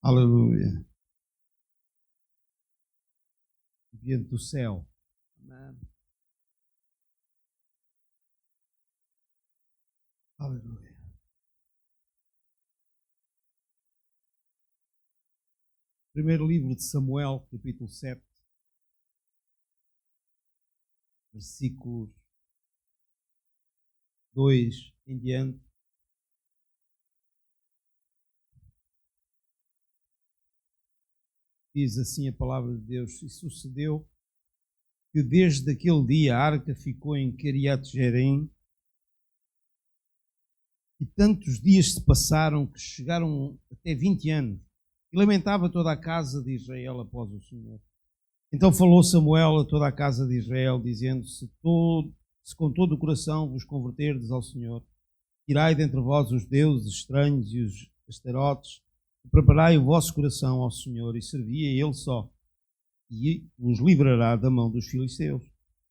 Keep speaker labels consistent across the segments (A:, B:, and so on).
A: Aleluia. Diante do céu. Amém. Aleluia. Primeiro livro de Samuel, capítulo 7, versículos 2 em diante. Diz assim a palavra de Deus: e sucedeu que desde aquele dia a arca ficou em Kiriat Jearim, e tantos dias se passaram que chegaram até 20 anos, e lamentava toda a casa de Israel após o Senhor. Então falou Samuel a toda a casa de Israel, dizendo: se com todo o coração vos converterdes ao Senhor, tirai dentre vós os deuses estranhos e os astarotes, e preparai o vosso coração ao Senhor, e servi a Ele só, e vos livrará da mão dos filisteus.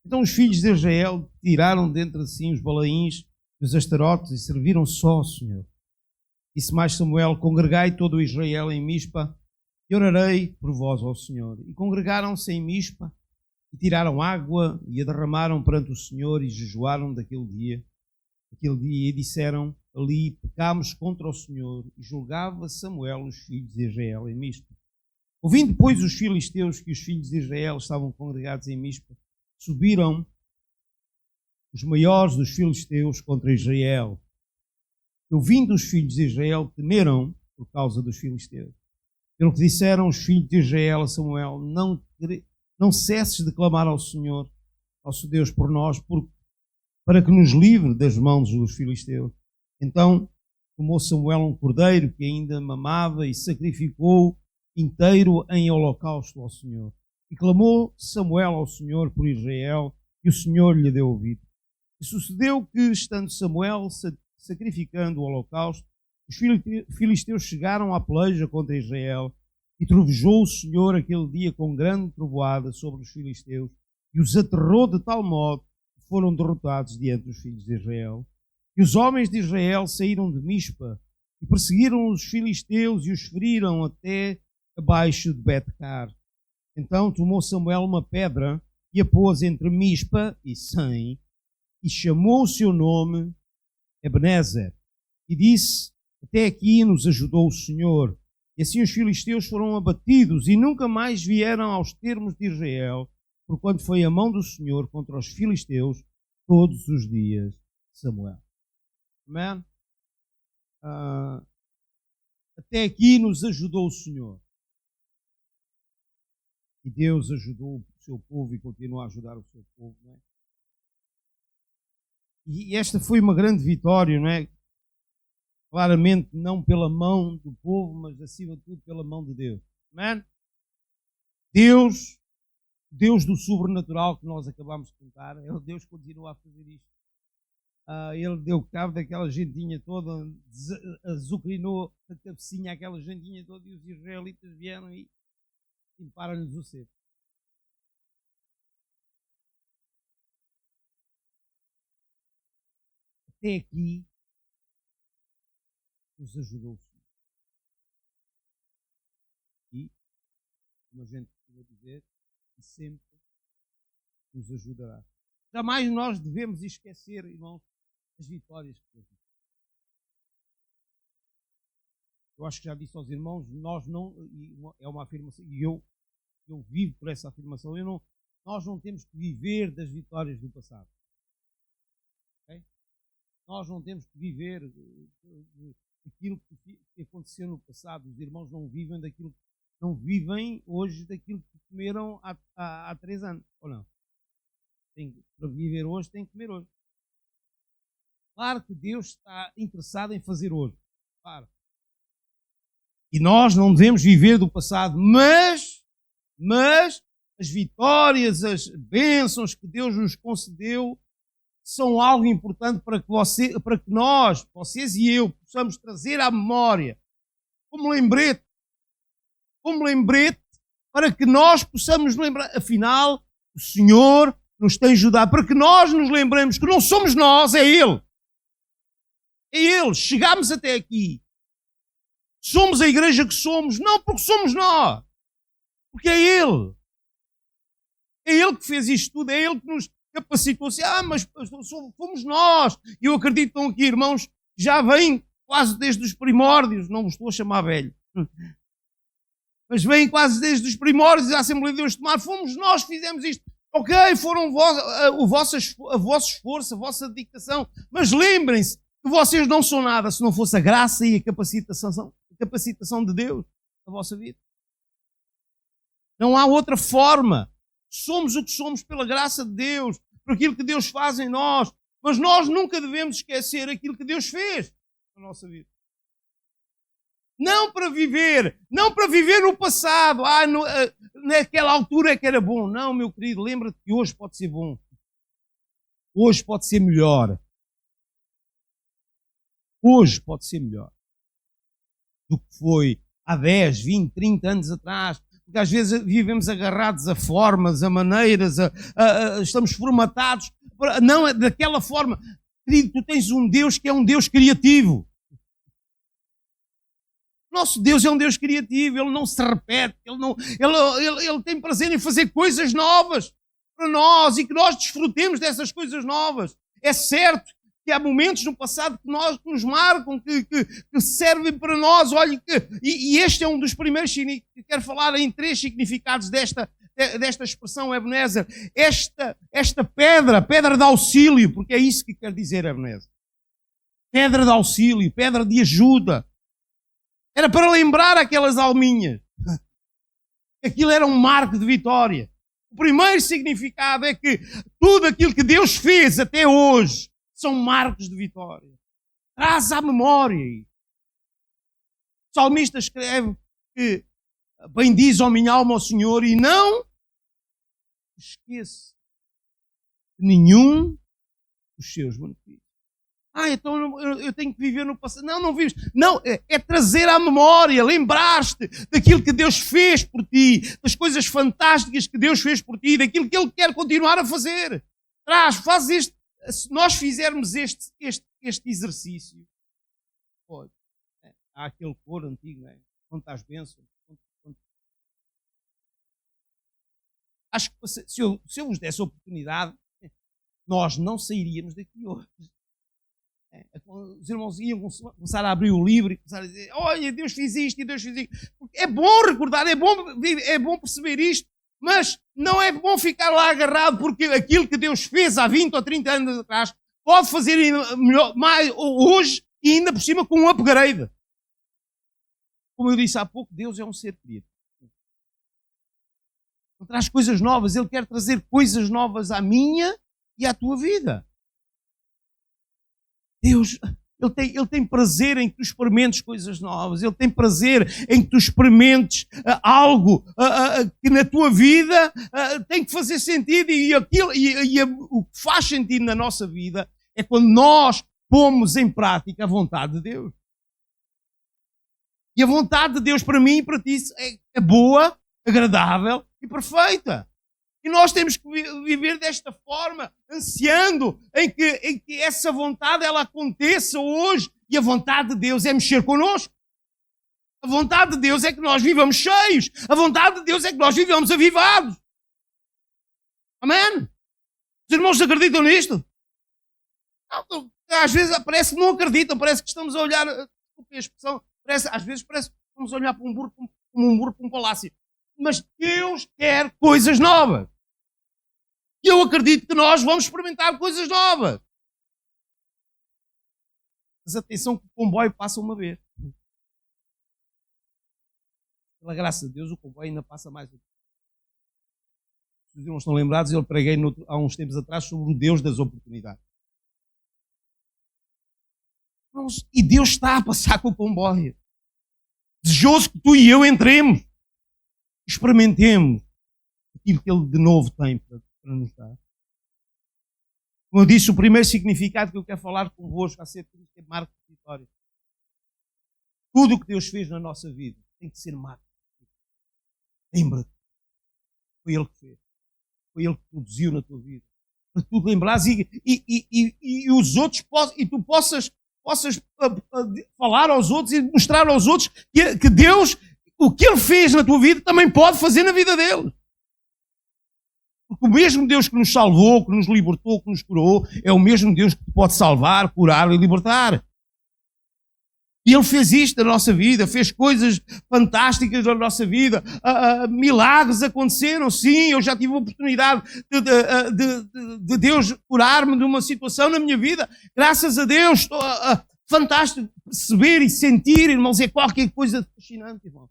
A: Então os filhos de Israel tiraram dentre si os balaíns e os astarotes, e serviram só ao Senhor. Disse mais Samuel: congregai todo o Israel em Mispa, e orarei por vós ao Senhor. E congregaram-se em Mispa, e tiraram água, e a derramaram perante o Senhor, e jejuaram daquele dia, e disseram: ali pecámos contra o Senhor. E julgava Samuel os filhos de Israel em Mispa. Ouvindo depois os filisteus que os filhos de Israel estavam congregados em Mispa, subiram os maiores dos filisteus contra Israel. Ouvindo os filhos de Israel, temeram por causa dos filisteus. Pelo que disseram os filhos de Israel a Samuel: não cesses de clamar ao Senhor, nosso Deus, por nós, para que nos livre das mãos dos filisteus. Então tomou Samuel um cordeiro que ainda mamava e sacrificou inteiro em holocausto ao Senhor. E clamou Samuel ao Senhor por Israel, e o Senhor lhe deu ouvido. E sucedeu que, estando Samuel sacrificando o holocausto, os filisteus chegaram à peleja contra Israel, e trovejou o Senhor aquele dia com grande trovoada sobre os filisteus, e os aterrou de tal modo que foram derrotados diante dos filhos de Israel. E os homens de Israel saíram de Mispa, e perseguiram os filisteus, e os feriram até abaixo de Betcar. Então tomou Samuel uma pedra, e a pôs entre Mispa e Sem, e chamou o seu nome Ebenezer, e disse: até aqui nos ajudou o Senhor. E assim os filisteus foram abatidos, e nunca mais vieram aos termos de Israel, porquanto foi a mão do Senhor contra os filisteus todos os dias de Samuel. Amém? Até aqui nos ajudou o Senhor. E Deus ajudou o seu povo e continua a ajudar o seu povo, não é? E esta foi uma grande vitória, não é? Claramente não pela mão do povo, mas acima de tudo pela mão de Deus. Amém? Deus do sobrenatural que nós acabamos de contar, é o Deus que continua a fazer isto. Ele deu cabo daquela gentinha toda, azucrinou a cabecinha aquela gentinha toda, e os israelitas vieram e limparam-lhes o cepo. Até aqui nos ajudou o Senhor. E, como a gente costuma dizer, e sempre nos ajudará. Jamais nós devemos esquecer, irmãos, as vitórias que Deus. Eu acho que já disse aos irmãos, nós não, é uma afirmação, e eu vivo por essa afirmação, nós não temos que viver das vitórias do passado. Okay? Nós não temos que viver daquilo que aconteceu no passado. Os irmãos não vivem daquilo, não vivem hoje daquilo que comeram há 3 anos, ou não? Para viver hoje, tem que comer hoje. Claro que Deus está interessado em fazer hoje. Claro. E nós não devemos viver do passado, mas as vitórias, as bênçãos que Deus nos concedeu são algo importante para que nós, vocês e eu, possamos trazer à memória, como lembrete, para que nós possamos lembrar. Afinal, o Senhor nos tem ajudado, para que nós nos lembremos que não somos nós, é Ele. É Ele. Chegámos até aqui Somos a igreja que somos, não porque somos nós, porque é Ele. É Ele que fez isto tudo, é Ele que nos capacitou. Mas fomos nós. E eu acredito que estão aqui irmãos, já vêm quase desde os primórdios, não vos estou a chamar velho, mas vêm quase desde os primórdios da Assembleia de Deus de Tomar. Fomos nós que fizemos isto. Ok, foram o vosso esforço, a vossa dedicação, mas lembrem-se que vocês não são nada se não fosse a graça e a capacitação de Deus na vossa vida. Não há outra forma. Somos o que somos pela graça de Deus, por aquilo que Deus faz em nós, mas nós nunca devemos esquecer aquilo que Deus fez na nossa vida. Não para viver no passado, naquela altura é que era bom. Não, meu querido, lembra-te que hoje pode ser bom. Hoje pode ser melhor. Hoje pode ser melhor do que foi há 10, 20, 30 anos atrás. Porque às vezes vivemos agarrados a formas, a maneiras, estamos formatados. Não é daquela forma. Querido, tu tens um Deus que é um Deus criativo. Nosso Deus é um Deus criativo, Ele não se repete, Ele tem prazer em fazer coisas novas para nós e que nós desfrutemos dessas coisas novas. É certo que há momentos no passado que nos marcam, que servem para nós. Olha, e este é um dos primeiros, quero falar em 3 significados desta expressão Ebenezer. Esta pedra de auxílio, porque é isso que quer dizer Ebenezer. Pedra de auxílio, pedra de ajuda. Era para lembrar aquelas alminhas. Aquilo era um marco de vitória. O primeiro significado é que tudo aquilo que Deus fez até hoje são marcos de vitória. Traz à memória. O salmista escreve que bendiz a minha alma ao Senhor e não esqueça nenhum dos seus benefícios. Então eu tenho que viver no passado. Não vives. Não, é trazer à memória, lembrar-te daquilo que Deus fez por ti, das coisas fantásticas que Deus fez por ti, daquilo que Ele quer continuar a fazer. Faz este. Se nós fizermos este exercício, pode. Há aquele coro antigo, não é? Quanto às bênçãos. Acho que se eu vos desse a oportunidade, nós não sairíamos daqui hoje. Os irmãos iam começar a abrir o livro e começar a dizer: olha, Deus fez isto e Deus fez isto. Porque é bom recordar, é bom perceber isto, mas não é bom ficar lá agarrado, porque aquilo que Deus fez há 20 ou 30 anos atrás pode fazer melhor, mais hoje e ainda por cima com um upgrade. Como eu disse há pouco, Deus é um ser criativo. Ele traz coisas novas, Ele quer trazer coisas novas à minha e à tua vida. Deus, Ele tem prazer em que tu experimentes coisas novas. Ele tem prazer em que tu experimentes algo que na tua vida tem que fazer sentido. E o que faz sentido na nossa vida é quando nós pomos em prática a vontade de Deus. E a vontade de Deus para mim e para ti é boa, agradável e perfeita. E nós temos que viver desta forma, ansiando em que essa vontade ela aconteça hoje. E a vontade de Deus é mexer connosco. A vontade de Deus é que nós vivamos cheios. A vontade de Deus é que nós vivamos avivados. Amém? Os irmãos acreditam nisto? Não, às vezes parece que não acreditam, parece que estamos a olhar, desculpe a expressão, às vezes parece que estamos a olhar para um burro como um burro para um palácio. Mas Deus quer coisas novas. E eu acredito que nós vamos experimentar coisas novas. Mas atenção que o comboio passa uma vez. Pela graça de Deus, o comboio ainda passa mais uma vez. Se os irmãos estão lembrados, eu preguei há uns tempos atrás sobre o Deus das oportunidades. E Deus está a passar com o comboio. Desejoso que tu e eu entremos. Experimentemos aquilo que Ele de novo tem para nos dar. Como eu disse, o primeiro significado que eu quero falar convosco acerca disto é marco de vitória. Tudo o que Deus fez na nossa vida tem que ser marco. Lembra-te. Foi Ele que fez. Foi Ele que produziu na tua vida. Para tu lembrares e os outros e tu possas possas falar aos outros e mostrar aos outros que Deus, o que Ele fez na tua vida, também pode fazer na vida deles. Porque o mesmo Deus que nos salvou, que nos libertou, que nos curou, é o mesmo Deus que te pode salvar, curar e libertar. E Ele fez isto na nossa vida, fez coisas fantásticas na nossa vida, milagres aconteceram, sim, eu já tive a oportunidade de Deus curar-me de uma situação na minha vida, graças a Deus, fantástico perceber e sentir, irmãos, é qualquer coisa fascinante, irmão.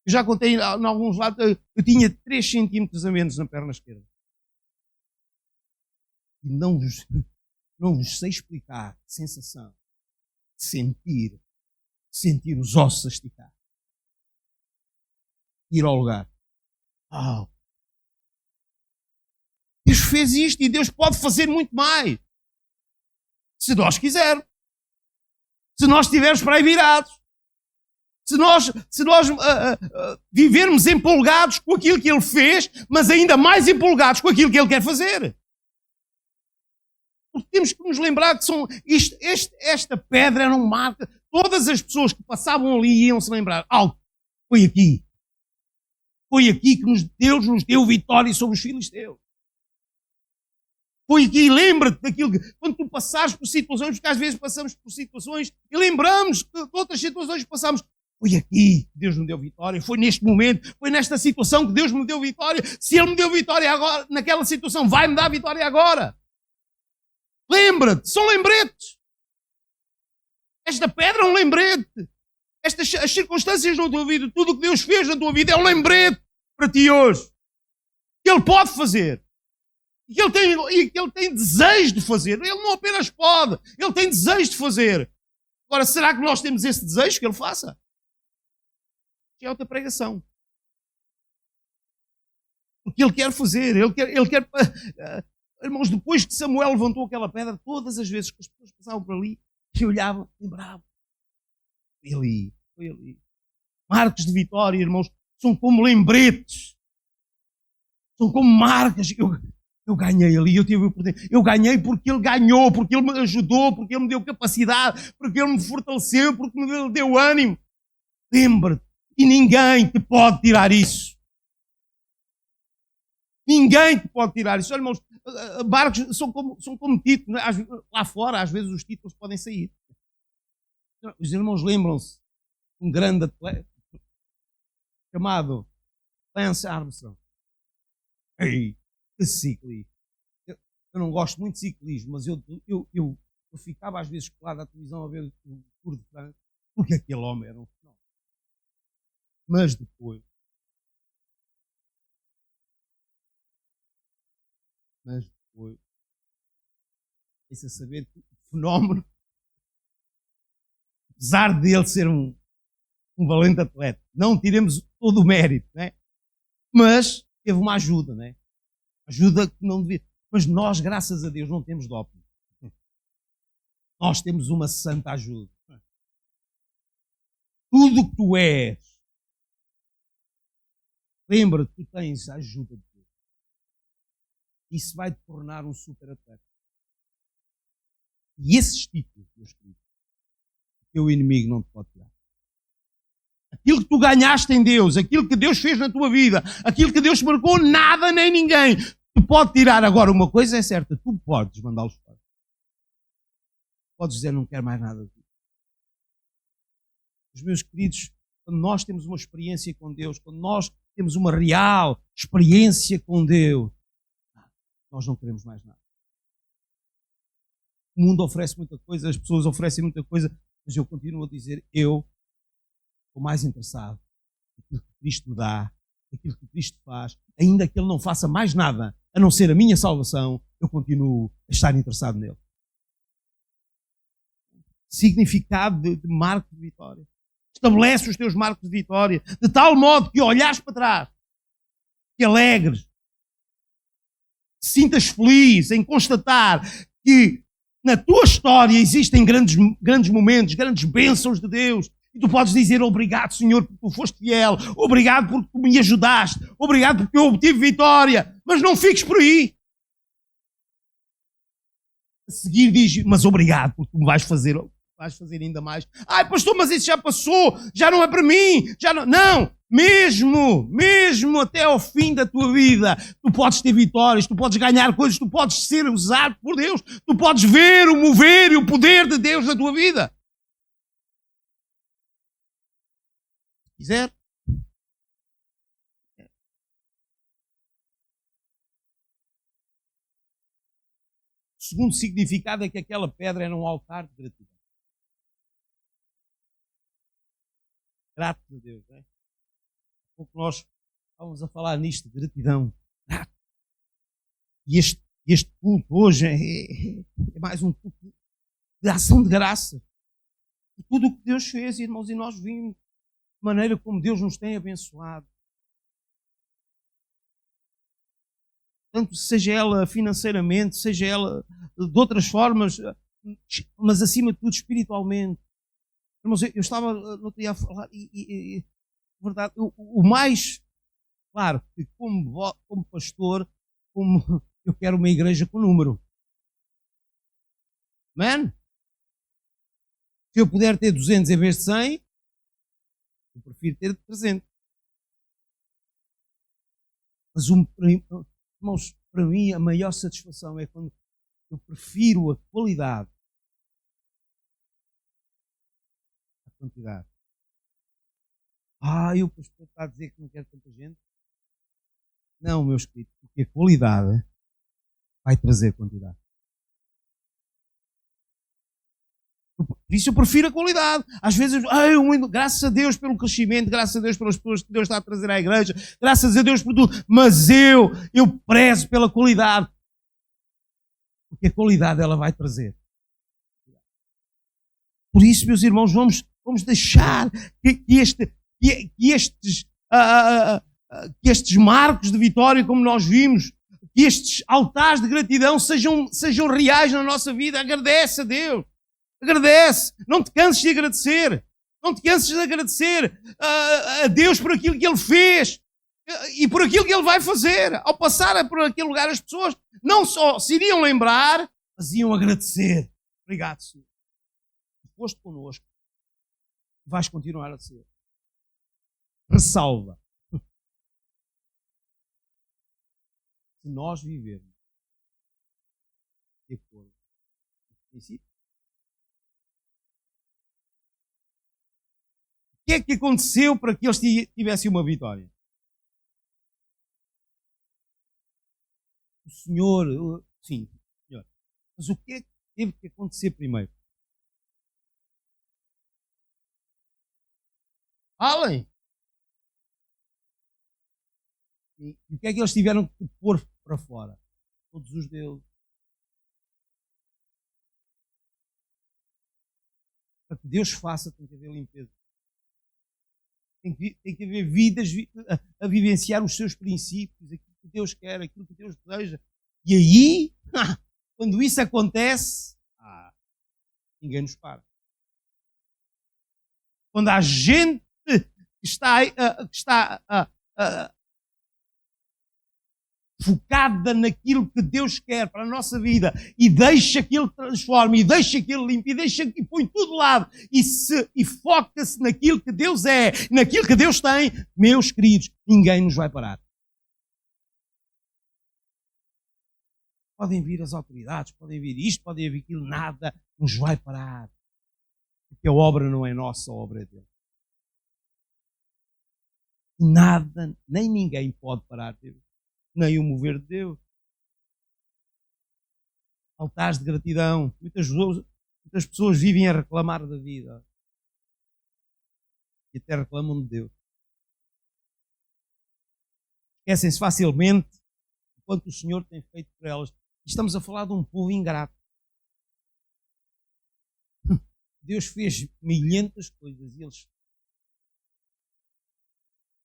A: Eu já contei em alguns lados, eu tinha 3 centímetros a menos na perna esquerda. E não vos sei explicar a sensação de sentir os ossos a esticar. Ir ao lugar. Deus fez isto e Deus pode fazer muito mais. Se nós quisermos. Se nós estivermos para aí virados. Se nós vivermos empolgados com aquilo que Ele fez, mas ainda mais empolgados com aquilo que Ele quer fazer. Porque temos que nos lembrar que esta pedra era um marco. Todas as pessoas que passavam ali iam se lembrar. Foi aqui. Foi aqui que Deus nos deu vitória sobre os filisteus. Foi aqui, lembra-te daquilo que, quando tu passares por situações, porque às vezes passamos por situações e lembramos que de outras situações que passamos. Foi aqui que Deus me deu vitória, foi neste momento, foi nesta situação que Deus me deu vitória. Se Ele me deu vitória agora, naquela situação, vai-me dar vitória agora. Lembra-te, são lembretes. Esta pedra é um lembrete. As circunstâncias na tua vida, tudo o que Deus fez na tua vida é um lembrete para ti hoje. Que Ele pode fazer. E que Ele tem desejo de fazer. Ele não apenas pode, Ele tem desejo de fazer. Agora, será que nós temos esse desejo que Ele faça? É outra pregação. Porque Ele quer fazer, Ele quer irmãos, depois que Samuel levantou aquela pedra, todas as vezes que as pessoas passavam por ali, que olhavam, lembravam. Foi ali. Marcos de vitória, irmãos, são como lembretes. São como marcas. Eu ganhei ali, eu ganhei porque Ele ganhou, porque Ele me ajudou, porque Ele me deu capacidade, porque Ele me fortaleceu, porque Ele deu ânimo. Lembra-te. E ninguém te pode tirar isso. Ninguém te pode tirar isso. Olha, irmãos, barcos são como títulos. Lá fora, às vezes, os títulos podem sair. Os irmãos lembram-se de um grande atleta chamado Lance Armstrong. Que ciclismo. Eu não gosto muito de ciclismo, mas eu ficava às vezes colado à televisão a ver o Tour de France, porque aquele homem era um fenómeno. Mas depois, fiquei a saber que o fenómeno, apesar de ele ser um valente atleta, não tiremos todo o mérito, não é? Mas teve uma ajuda, não é? Ajuda que não devia. Mas nós, graças a Deus, não temos doping. Nós temos uma santa ajuda. Tudo o que tu és, lembra-te que tu tens a ajuda de Deus. Isso vai te tornar um super atleta. E esses títulos, meus queridos, o teu inimigo não te pode tirar. Aquilo que tu ganhaste em Deus, aquilo que Deus fez na tua vida, aquilo que Deus marcou, nada nem ninguém te pode tirar. Agora, uma coisa é certa, tu podes mandá-los fora. Podes dizer, não quero mais nada disso. Os meus queridos, quando nós temos uma experiência com Deus, quando nós temos uma real experiência com Deus, nós não queremos mais nada. O mundo oferece muita coisa, as pessoas oferecem muita coisa, mas eu continuo a dizer, eu estou mais interessado naquilo que Cristo me dá, naquilo que Cristo faz, ainda que Ele não faça mais nada, a não ser a minha salvação, eu continuo a estar interessado nele. Significado de marco de vitória. Estabelece os teus marcos de vitória, de tal modo que olhares para trás, que alegres, te sintas feliz em constatar que na tua história existem grandes momentos, grandes bênçãos de Deus. E tu podes dizer obrigado, Senhor, porque tu foste fiel. Obrigado porque tu me ajudaste. Obrigado porque eu obtive vitória. Mas não fiques por aí. A seguir diz, mas obrigado, porque tu me vais fazer ainda mais. Ai, pastor, mas isso já passou, já não é para mim, já não. Não, mesmo até ao fim da tua vida, tu podes ter vitórias, tu podes ganhar coisas, tu podes ser usado por Deus, tu podes ver o mover e o poder de Deus na tua vida. Se quiser. O segundo significado é que aquela pedra era um altar de gratidão. Grato a Deus, não é? Há pouco nós estávamos a falar nisto, de gratidão. Grato. E este culto hoje é mais um culto de ação de graça. Por tudo o que Deus fez, irmãos, e nós vimos a maneira como Deus nos tem abençoado. Tanto seja ela financeiramente, seja ela de outras formas, mas acima de tudo espiritualmente. Irmãos, eu estava no outro dia a falar e verdade, o mais, claro, que como pastor, como eu quero uma igreja com número. Amém? Se eu puder ter 200 em vez de 100, eu prefiro ter 300. Mas, irmãos, para mim a maior satisfação é quando eu prefiro a qualidade à quantidade. E o pastor está a dizer que não quer tanta gente? Não, meus queridos, porque a qualidade vai trazer quantidade. Por isso eu prefiro a qualidade. Às vezes, graças a Deus pelo crescimento, graças a Deus pelas pessoas que Deus está a trazer à igreja, graças a Deus por tudo, mas eu prezo pela qualidade. Porque a qualidade ela vai trazer. Por isso, meus irmãos, vamos deixar que estes marcos de vitória, como nós vimos, que estes altares de gratidão sejam reais na nossa vida. Agradece a Deus. Agradece. Não te canses de agradecer. Não te canses de agradecer a Deus por aquilo que Ele fez e por aquilo que Ele vai fazer. Ao passar por aquele lugar, as pessoas não só se iriam lembrar, mas iam agradecer. Obrigado, Senhor. Foste connosco. Vais continuar a ser. Ressalva. Se nós vivermos de acordo com os princípios. O que é que aconteceu para que eles tivessem uma vitória? O Senhor, sim, Senhor. Mas o que é que teve que acontecer primeiro? Falem! E o que é que eles tiveram que pôr para fora? Todos os deuses. Para que Deus faça, tem que haver limpeza. Tem que haver vidas a vivenciar os seus princípios, aquilo que Deus quer, aquilo que Deus deseja. E aí, quando isso acontece, ninguém nos para. Quando há gente que está focada naquilo que Deus quer para a nossa vida e deixa que Ele transforme, e deixa que Ele limpe, e põe tudo de lado e foca-se naquilo que Deus é, naquilo que Deus tem, meus queridos, ninguém nos vai parar. Podem vir as autoridades, podem vir isto, podem vir aquilo, nada nos vai parar. Porque a obra não é nossa, a obra é dele. Nada, nem ninguém pode parar Deus. Nem o mover de Deus. Altares de gratidão. Muitas pessoas vivem a reclamar da vida. E até reclamam de Deus. Esquecem-se facilmente de quanto o Senhor tem feito por elas. E estamos a falar de um povo ingrato. Deus fez milhentas coisas e eles...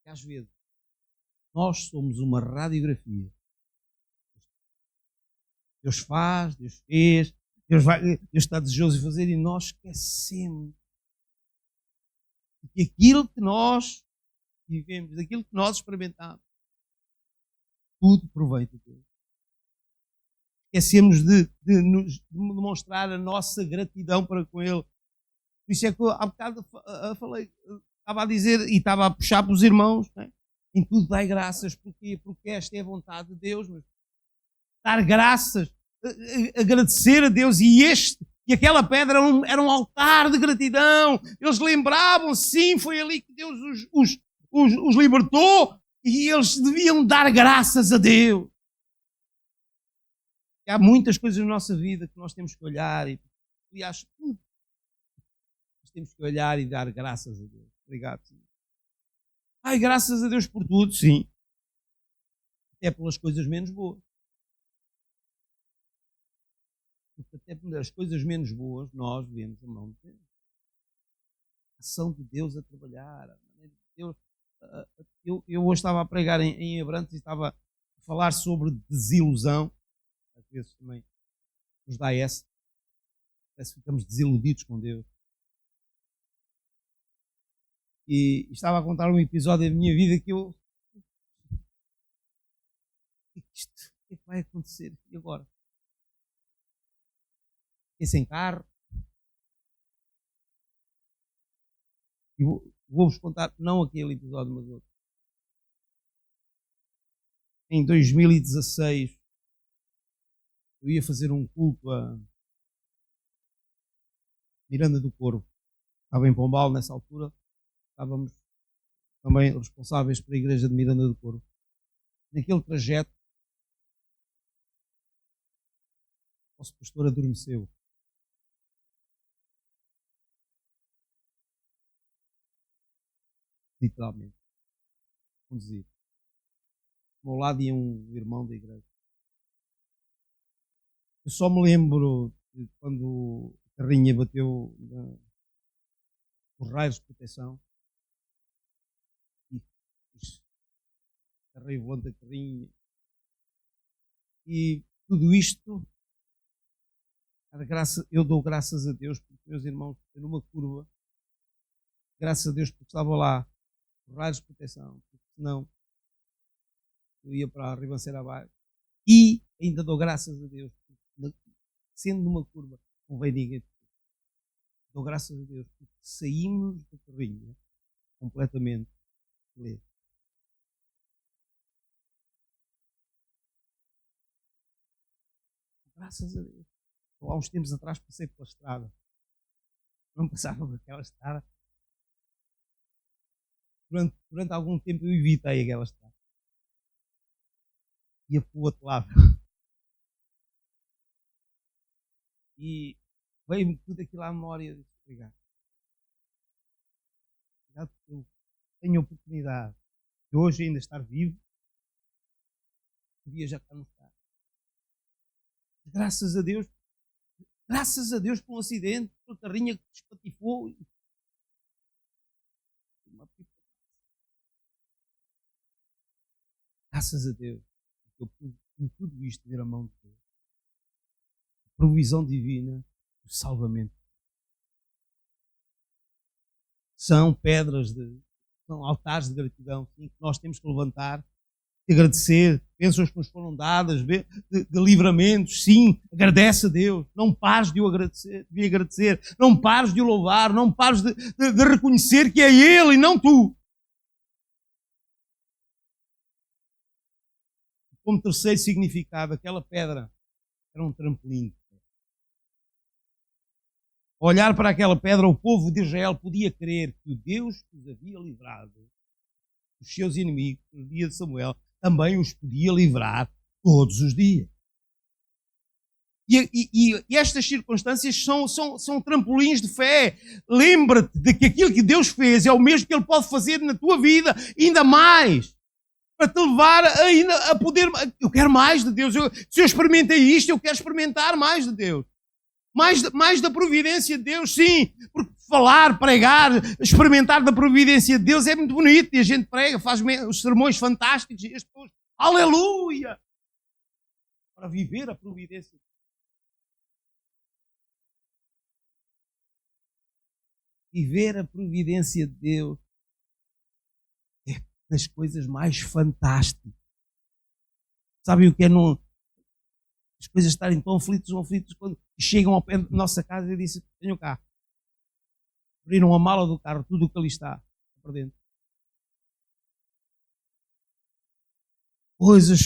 A: Às vezes, nós somos uma radiografia. Deus faz, Deus fez, Deus está desejoso de fazer e nós esquecemos que aquilo que nós vivemos, aquilo que nós experimentamos, tudo provém de Deus. esquecemos de nos demonstrar a nossa gratidão para com Ele. Por isso é que eu, há bocado falei, estava a dizer e estava a puxar para os irmãos, não é? Em tudo dai graças, porque esta é a vontade de Deus. Mas dar graças, agradecer a Deus, e aquela pedra era um altar de gratidão. Eles lembravam, sim, foi ali que Deus os libertou, e eles deviam dar graças a Deus. E há muitas coisas na nossa vida que nós temos que olhar e acho tudo. Nós temos que olhar e dar graças a Deus. Obrigado, Senhor. Ai, graças a Deus por tudo, sim. Até pelas coisas menos boas. Porque até pelas coisas menos boas, nós vemos a mão de Deus. A ação de Deus a trabalhar. A maneira de Deus. Eu hoje estava a pregar em Abrantes e estava a falar sobre desilusão. Às vezes também nos dá essa. Parece que ficamos desiludidos com Deus. E estava a contar um episódio da minha vida que eu... O que é que vai acontecer? E agora? Fiquei sem carro. E vou-vos contar, não aquele episódio, mas outro. Em 2016, eu ia fazer um culto a Miranda do Corvo. Estava em Pombal nessa altura. Estávamos também responsáveis pela igreja de Miranda do Corvo. Naquele trajeto, o nosso pastor adormeceu. Literalmente. Conduzir. Ao meu lado ia um irmão da igreja. Eu só me lembro de quando a carrinha bateu os raios de proteção. Carrei o volante da carrinha. E tudo isto, eu dou graças a Deus, porque meus irmãos, numa curva, graças a Deus porque estava lá os raios de proteção, porque senão eu ia para a ribanceira abaixo. E ainda dou graças a Deus, porque sendo numa curva, não veio ninguém. Dou graças a Deus, porque saímos da carrinha completamente livre. Graças a Deus. Há uns tempos atrás passei pela estrada. Não passava por aquela estrada. Durante algum tempo eu evitei aquela estrada. Ia para o outro lado. E veio-me tudo aquilo à memória. Eu disse, obrigado. Obrigado porque eu tenho a oportunidade de hoje ainda estar vivo. Podia já estar no carro. Graças a Deus por um acidente, por uma carrinha que despatifou. Graças a Deus, porque eu pude com tudo isto ver a mão de Deus. A provisão divina, o salvamento. São são altares de gratidão, sim, que nós temos que levantar, de agradecer, bênçãos que nos foram dadas, de livramentos, sim, agradece a Deus, não pares de o agradecer, não pares de o louvar, não pares de reconhecer que é Ele e não tu. Como terceiro significado, aquela pedra era um trampolim. Ao olhar para aquela pedra, o povo de Israel podia crer que o Deus que os havia livrado dos seus inimigos no dia de Samuel também os podia livrar todos os dias. E estas circunstâncias são trampolins de fé. Lembra-te de que aquilo que Deus fez é o mesmo que Ele pode fazer na tua vida, ainda mais, para te levar ainda a poder... Eu quero mais de Deus. Se eu experimentei isto, eu quero experimentar mais de Deus. Mais da providência de Deus, sim. Porque falar, pregar, experimentar da providência de Deus é muito bonito. E a gente prega, faz os sermões fantásticos. E as pessoas, aleluia! Para viver a providência de Deus. Viver a providência de Deus é das coisas mais fantásticas. Sabem o que é? as coisas estarem tão aflitas, quando chegam ao pé da nossa casa e dizem: tenham cá. Abriram a mala do carro, tudo o que ali está para dentro. Coisas,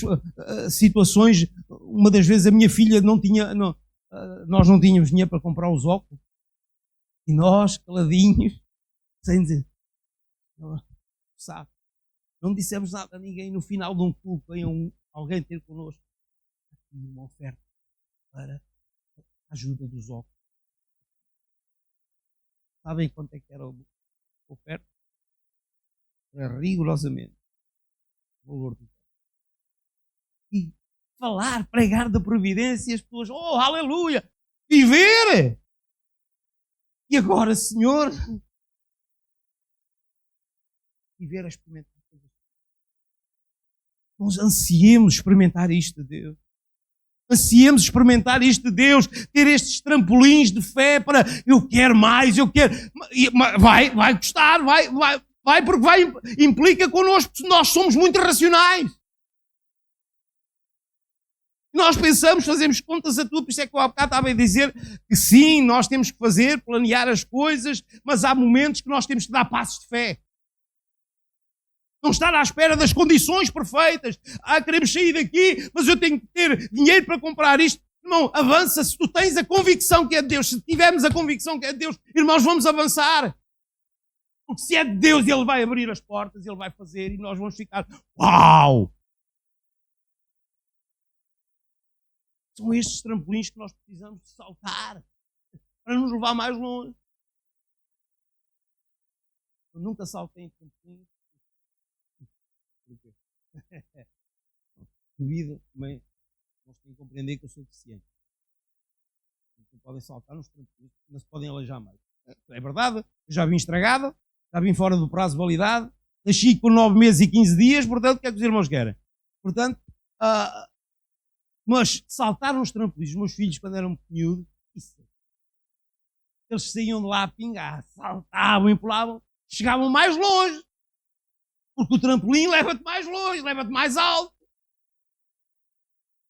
A: situações. Uma das vezes a minha filha não tinha, nós não tínhamos dinheiro para comprar os óculos. E nós, caladinhos, sem dizer, sabe, não dissemos nada a ninguém. No final de um culto, veio alguém ter connosco uma oferta para a ajuda dos óculos. Sabem quanto é que era a oferta? Era rigorosamente o valor do óculos. E falar, pregar da providência, e as pessoas, oh, aleluia, viver! E agora, Senhor, viver a experimentar coisas. Nós ansiemos experimentar isto de Deus. Ansiemos experimentar isto de Deus, ter estes trampolins de fé para eu quero mais, eu quero. Vai custar, vai porque implica connosco, nós somos muito racionais. Nós pensamos, fazemos contas a tudo, por isso é que eu há bocado estava a dizer que sim, nós temos que fazer, planear as coisas, mas há momentos que nós temos que dar passos de fé. Não estar à espera das condições perfeitas. Queremos sair daqui, mas eu tenho que ter dinheiro para comprar isto. Não, avança se tu tens a convicção que é de Deus. Se tivermos a convicção que é de Deus, irmãos, vamos avançar. Porque se é de Deus, Ele vai abrir as portas, Ele vai fazer e nós vamos ficar, uau! São estes trampolins que nós precisamos de saltar para nos levar mais longe. Eu nunca saltei em trampolins. Devido também, nós temos que compreender que eu sou deficiente. Não podem saltar nos trampolins, não se podem aleijar mais. É verdade, eu já vim estragado, já vim fora do prazo de validade, nasci com 9 meses e 15 dias, portanto, o que é que os irmãos querem? Portanto, mas saltar nos trampolins, os meus filhos, quando eram miúdos, eles saíam de lá a pingar, saltavam e pulavam, chegavam mais longe. Porque o trampolim leva-te mais longe, leva-te mais alto.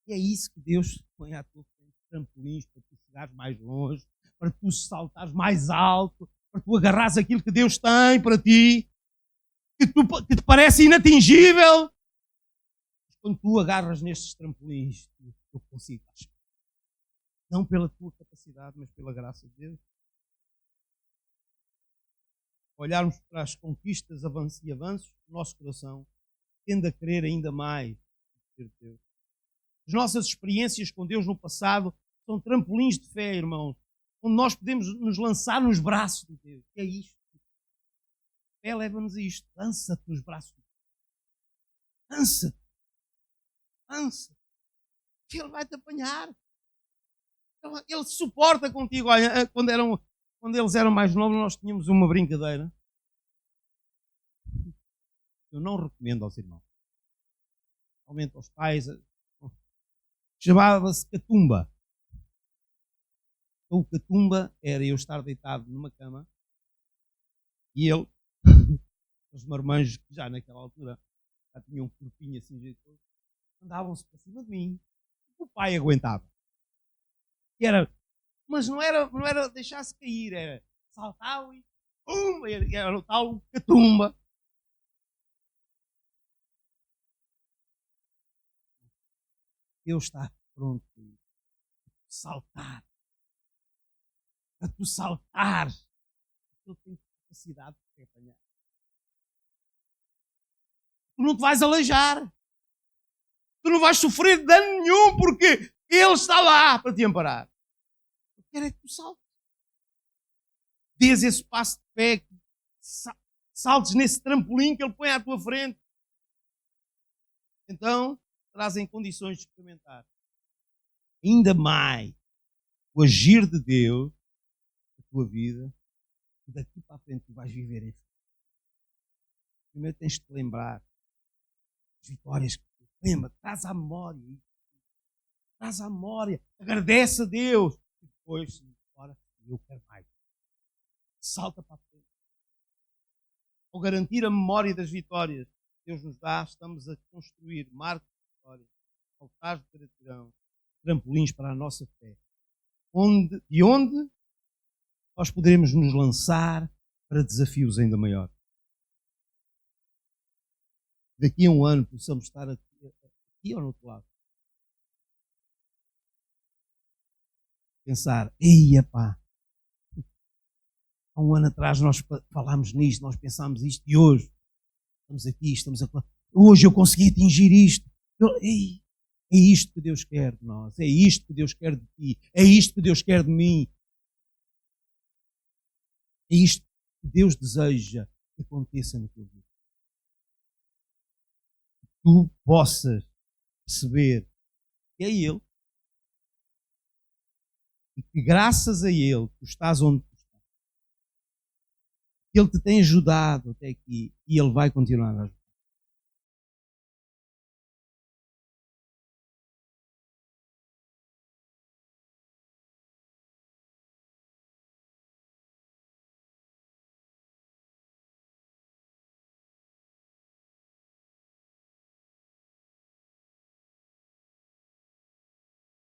A: E é isso que Deus põe à tua frente, trampolins, para tu chegares mais longe, para tu saltares mais alto, para tu agarrares aquilo que Deus tem para ti, que te parece inatingível. Mas quando tu agarras nestes trampolins, tu consigas. Não pela tua capacidade, mas pela graça de Deus. Olharmos para as conquistas, avanços e avanços, o nosso coração tende a querer ainda mais ter Deus. As nossas experiências com Deus no passado são trampolins de fé, irmãos, onde nós podemos nos lançar nos braços de Deus. É isto. A fé leva-nos a isto. Lança-te nos braços de Deus. Lança-te. Lança-te. Ele vai-te apanhar. Ele suporta contigo. Olha, quando eles eram mais novos, nós tínhamos uma brincadeira. Eu não recomendo aos irmãos. Realmente aos pais. Chamava-se catumba. Então, o catumba era eu estar deitado numa cama e ele, os marmanjos que já naquela altura já tinham um corpinho assim jeitoso, andavam-se para cima de mim. O pai aguentava. E era, mas não era deixar-se cair, era saltar e pum, era o tal catumba. Deus está pronto para saltar. Para tu saltar. Ele tem capacidade de te apanhar. Tu não te vais aleijar. Tu não vais sofrer dano nenhum porque Ele está lá para te amparar. Eu quero é que tu saltes. Dês esse passo de fé, saltes nesse trampolim que Ele põe à tua frente. Então, trazem condições de experimentar ainda mais o agir de Deus na tua vida, e daqui para a frente tu vais viver em fé. Primeiro tens de te lembrar das vitórias que tu lembra, traz à memória, agradece a Deus e depois, ora, eu quero mais. Salta para a frente. Ao garantir a memória das vitórias que Deus nos dá, estamos a construir marcos de vitória, altares de gratidão, trampolins para a nossa fé. De onde nós poderemos nos lançar para desafios ainda maiores. Daqui a um ano possamos estar aqui ou no outro lado. Pensar, eia pá, há um ano atrás nós falámos nisto, nós pensámos isto e hoje estamos aqui, hoje eu consegui atingir isto. É isto que Deus quer de nós, é isto que Deus quer de ti, é isto que Deus quer de mim. É isto que Deus deseja que aconteça na tua vida. Que tu possas perceber que é Ele e que graças a Ele tu estás onde tu estás. Que Ele te tem ajudado até aqui e Ele vai continuar a ajudar.